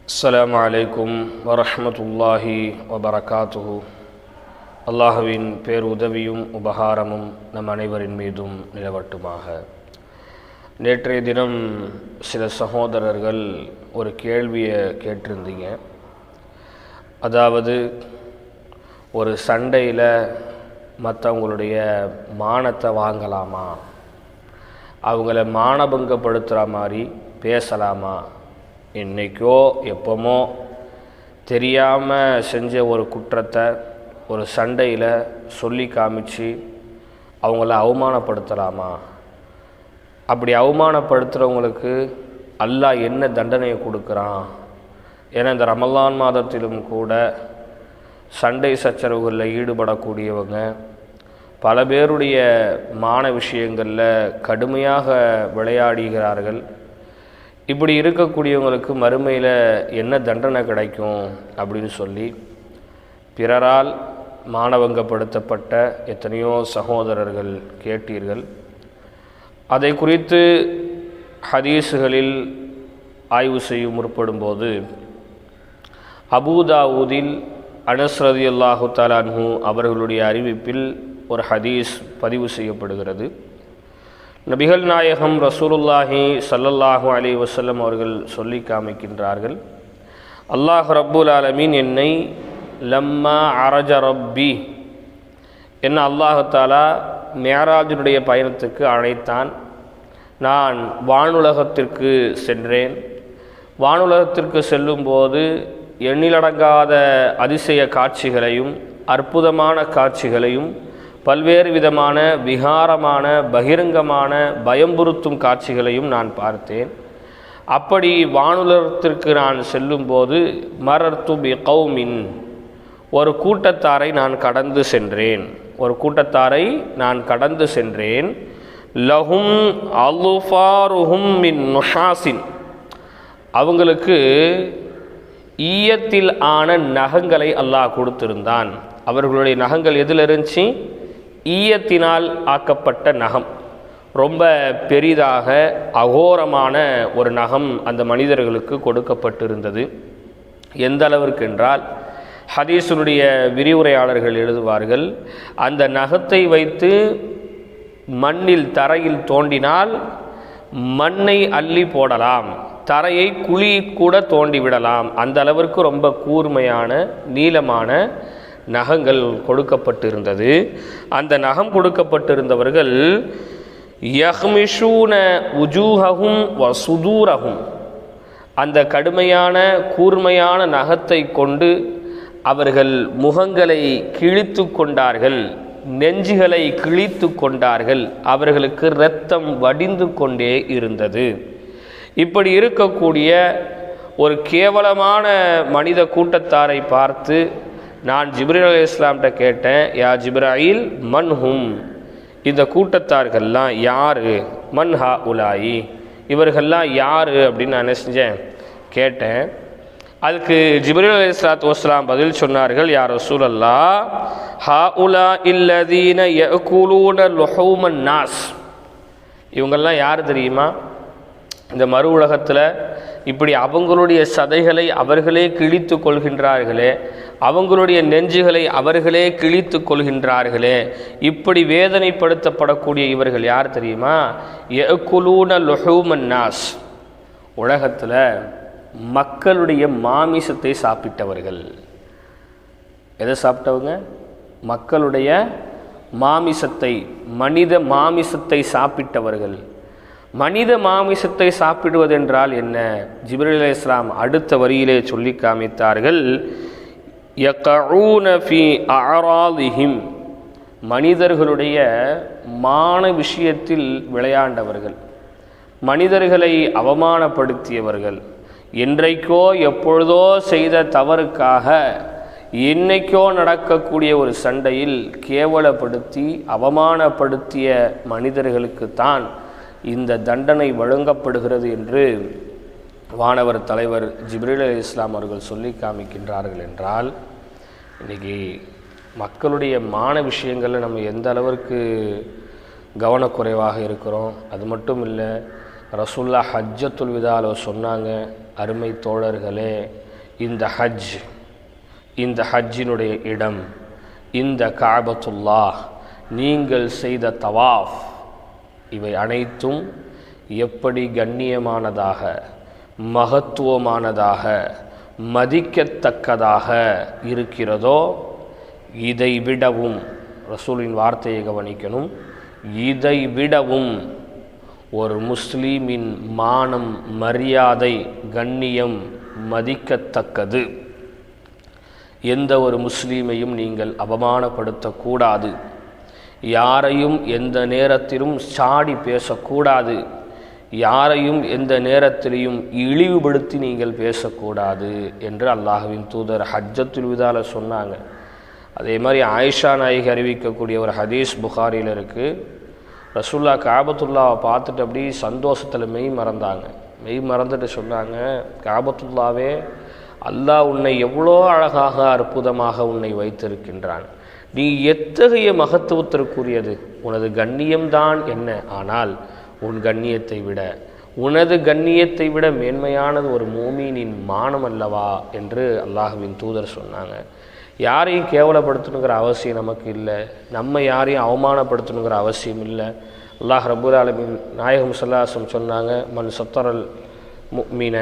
அஸ்ஸலாமு அலைக்கும் வரஹ்மத்துல்லாஹி வபரகாத்துஹு. அல்லாஹுவின் பேருதவியும் உபகாரமும் நம் அனைவரின் மீதும் நிலவட்டுமாக. நேற்றைய தினம் சில சகோதரர்கள் ஒரு கேள்வியை கேட்டிருந்தீங்க. அதாவது, ஒரு சண்டையில் மற்றவங்களுடைய மானத்தை வாங்கலாமா, அவங்கள மானபங்கப்படுத்துகிற மாதிரி பேசலாமா, இன்றைக்கோ எப்போமோ தெரியாமல் செஞ்ச ஒரு குற்றத்தை ஒரு சண்டையில் சொல்லி காமிச்சு அவங்கள அவமானப்படுத்தலாமா, அப்படி அவமானப்படுத்துகிறவங்களுக்கு அல்லாஹ் என்ன தண்டனையை கொடுக்குறான்? ஏன்னா இந்த ரமலான் மாதத்திலும் கூட சண்டை சச்சரவுகளில் ஈடுபடக்கூடியவங்க பல பேருடைய மான விஷயங்களில் கடுமையாக விளையாடுகிறார்கள். இப்படி இருக்கக்கூடியவங்களுக்கு மறுமையில் என்ன தண்டனை கிடைக்கும் அப்படின்னு சொல்லி பிறரால் மானவங்கப்படுத்தப்பட்ட எத்தனையோ சகோதரர்கள் கேட்டீர்கள். அதை குறித்து ஹதீஸுகளில் ஆய்வு செய்ய முற்படும்போது அபூதாவூதில் அனஸ் ரலியல்லாஹு தஆலா அன்ஹு அவர்களுடைய அறிவிப்பில் ஒரு ஹதீஸ் பதிவு செய்யப்படுகிறது. நபிகள் நாயகம் ரசூலுல்லாஹி ஸல்லல்லாஹு அலைஹி வஸல்லம் அவர்கள் சொல்லி காமிக்கின்றார்கள், அல்லாஹ் ரப்புல் ஆலமீன் என்னை லம்மா அரஜ ரப்பி, என்ன அல்லாஹ் தஆலா மிஅராஜுடைய பயணத்துக்கு அழைத்தான். நான் வானுலகத்திற்கு சென்றேன். வானுலகத்திற்கு செல்லும்போது எண்ணிலடங்காத அதிசய காட்சிகளையும் அற்புதமான காட்சிகளையும் பல்வேறு விதமான விகாரமான பகிரங்கமான பயம்புறுத்தும் காட்சிகளையும் நான் பார்த்தேன். அப்படி வானுலகத்திற்கு நான் செல்லும்போது மரர்து பி கௌமின், ஒரு கூட்டத்தாரை நான் கடந்து சென்றேன். லஹும் அலுஃபாருஹும் மின் நுஷாசின், அவங்களுக்கு ஈயத்தில் ஆன நகங்களை அல்லாஹ் கொடுத்திருந்தான். அவர்களுடைய நகங்கள் எதில் இருந்துச்சு? ஈயத்தினால் ஆக்கப்பட்ட நகம். ரொம்ப பெரிதாக அகோரமான ஒரு நகம் அந்த மனிதர்களுக்கு கொடுக்கப்பட்டிருந்தது. எந்த அளவிற்கு என்றால், ஹதீஸுடைய விரிவுரையாளர்கள் எழுதுவார்கள், அந்த நகத்தை வைத்து மண்ணில் தரையில் தோண்டினால் மண்ணை அள்ளி போடலாம், தரையை குழி கூட தோண்டி விடலாம். அந்த அளவிற்கு ரொம்ப கூர்மையான நீளமான நகங்கள் கொடுக்கப்பட்டிருந்தது. அந்த நகம் கொடுக்கப்பட்டிருந்தவர்கள் யஹ்மிஷூன உஜூஹஹும் வ சுதூரஹும், அந்த கடுமையான கூர்மையான நகத்தை கொண்டு அவர்கள் முகங்களை கிழித்து கொண்டார்கள், நெஞ்சுகளை கிழித்து கொண்டார்கள், அவர்களுக்கு இரத்தம் வடிந்து கொண்டே இருந்தது. இப்படி இருக்கக்கூடிய ஒரு கேவலமான மனித கூட்டத்தாரை பார்த்து நான் ஜிப்ரீல் அலைஹிஸ்ஸலாம்கிட்ட கேட்டேன், யா ஜிப்ராயில் மன்ஹும், இந்த கூட்டத்தார்கள்லாம் யாரு? மன்ஹா உலாயி, இவர்கள்லாம் யாரு அப்படின்னு நான் என்ன செஞ்சேன், கேட்டேன். அதுக்கு ஜிப்ரீல் அலைஹிஸ்ஸலாத்து வஸ்ஸலாம் பதில் சொன்னார்கள், யா ரசூலல்லாஹ், ஹா உலா இல்லதீன யஅகுலூன லுஹூமன் நாஸ், இவங்கெல்லாம் யார் தெரியுமா? இந்த மறு உலகத்தில் இப்படி அவங்களுடைய சதைகளை அவர்களே கிழித்து கொள்கின்றார்களே, அவங்களுடைய நெஞ்சுகளை அவர்களே கிழித்து கொள்கின்றார்களே, இப்படி வேதனைப்படுத்தப்படக்கூடிய இவர்கள் யார் தெரியுமா? யஅகுலூன லுஹூமன் நாஸ், உலகத்தில் மக்களுடைய மாமிசத்தை சாப்பிட்டவர்கள். எதை சாப்பிட்டவங்க? மக்களுடைய மாமிசத்தை, மனித மாமிசத்தை சாப்பிட்டவர்கள். மனித மாமிசத்தை சாப்பிடுவதென்றால் என்ன? ஜிப்ரீல் அலைஹிஸ்ஸலாம் அடுத்த வரியிலே சொல்லி காமித்தார்கள், யகஊன ஃபீ அஅராதிஹிம், மனிதர்களுடைய மான விஷயத்தில் விளையாண்டவர்கள், மனிதர்களை அவமானப்படுத்தியவர்கள், என்றைக்கோ எப்பொழுதோ செய்த தவறுக்காக என்னைக்கோ நடக்கக்கூடிய ஒரு சண்டையில் கேவலப்படுத்தி அவமானப்படுத்திய மனிதர்களுக்குத்தான் இந்த தண்டனை வழங்கப்படுகிறது என்று வானவர் தலைவர் ஜிப்ரீல் அலைஹிஸ்ஸலாம் அவர்கள் சொல்லி காமிக்கின்றார்கள். என்றால் இன்றைக்கி மக்களுடைய மான விஷயங்களில் நம்ம எந்த அளவிற்கு கவனக்குறைவாக இருக்கிறோம். அது மட்டும் இல்லை, ரசூலுல்லாஹ் ஹஜ்ஜத்துல் விதால சொன்னாங்க, அருமை தோழர்களே, இந்த ஹஜ்ஜினுடைய இடம், இந்த காபத்துல்லாஹ், நீங்கள் செய்த தவாஃப், இவை அனைத்தும் எப்படி கண்ணியமானதாக, மகத்துவமானதாக, மதிக்கத்தக்கதாக இருக்கிறதோ, இதை விடவும், ரசூலின் வார்த்தையை கவனிக்கணும், இதை விடவும் ஒரு முஸ்லீமின் மானம், மரியாதை, கண்ணியம் மதிக்கத்தக்கது. எந்த ஒரு முஸ்லீமையும் நீங்கள் அவமானப்படுத்தக்கூடாது. யாரையும் எந்த நேரத்திலும் சாடி பேசக்கூடாது. யாரையும் எந்த நேரத்திலையும் இழிவுபடுத்தி நீங்கள் பேசக்கூடாது என்று அல்லாஹ்வின் தூதர் ஹஜ்ஜத்துல் விதால சொன்னாங்க. அதே மாதிரி ஆயிஷா நாயகி அறிவிக்கக்கூடிய ஒரு ஹதீஸ் புகாரியில் இருக்குது. ரசூல்லா காபத்துல்லாவை பார்த்துட்டு அப்படி சந்தோஷத்தில் மெய் மறந்துட்டு சொன்னாங்க, காபத்துல்லாவே, அல்லாஹ் உன்னை எவ்வளோ அழகாக அற்புதமாக உன்னை வைத்திருக்கின்றான். நீ எத்தகைய மகத்துவத்திற்குரியது. உனது கண்ணியம்தான் என்ன, ஆனால் உனது கண்ணியத்தை விட மேன்மையானது ஒரு மூமீனின் மானம் அல்லவா என்று அல்லாஹ்வின் தூதர் சொன்னாங்க. யாரையும் கேவலப்படுத்தணுங்கிற அவசியம் நமக்கு இல்லை. நம்ம யாரையும் அவமானப்படுத்தணுங்கிற அவசியம் இல்லை. அல்லாஹ் ரப்பல் ஆலமீன் நாயகம் ஸல்லல்லாஹு அலைஹி வஸல்லம் சொன்னாங்க, மன் சத்தரல் முஃமின,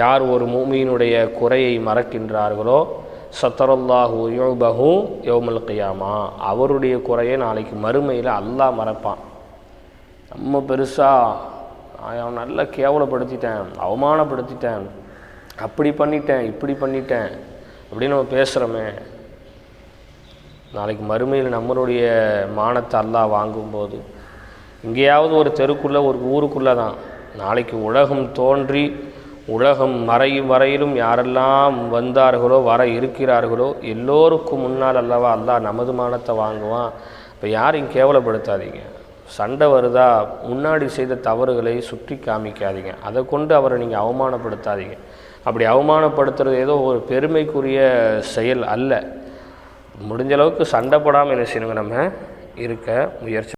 யார் ஒரு மூமீனுடைய குறையை மறக்கின்றார்களோ, சத்தரல்லாஹு யுபஹு யௌமல் கியாமா, அவருடைய குறையை நாளைக்கு மறுமையில் அல்லாஹ் மறப்பான். நம்ம பெருசாக அவன் நல்லா கேவலப்படுத்திட்டேன், அவமானப்படுத்திட்டேன், அப்படி பண்ணிட்டேன், இப்படி பண்ணிட்டேன் அப்படின்னு நம்ம பேசுகிறோமே, நாளைக்கு மறுமையில் நம்மளுடைய மானத்தை அல்லாஹ் வாங்கும்போது, எங்கேயாவது ஒரு தெருக்குள்ளே, ஒரு ஊருக்குள்ளே தான், நாளைக்கு உலகம் தோன்றி உலகம் மறையும் வரையிலும் யாரெல்லாம் வந்தார்களோ, வர இருக்கிறார்களோ, எல்லோருக்கும் முன்னால் அல்லவா அல்லாஹ் நமது மானத்தை வாங்குவான். இப்போ யாரையும் கேவலப்படுத்தாதீங்க. சண்டை வருதா, முன்னாடி செய்த தவறுகளை சுற்றி காமிக்காதீங்க. அதை கொண்டு அவரை நீங்கள் அவமானப்படுத்தாதீங்க. அப்படி அவமானப்படுத்துறது ஏதோ ஒரு பெருமைக்குரிய செயல் அல்ல. முடிஞ்ச அளவுக்கு சண்டை போடாமல் என்ன செய்யணுங்க, நம்ம இருக்க முயற்சி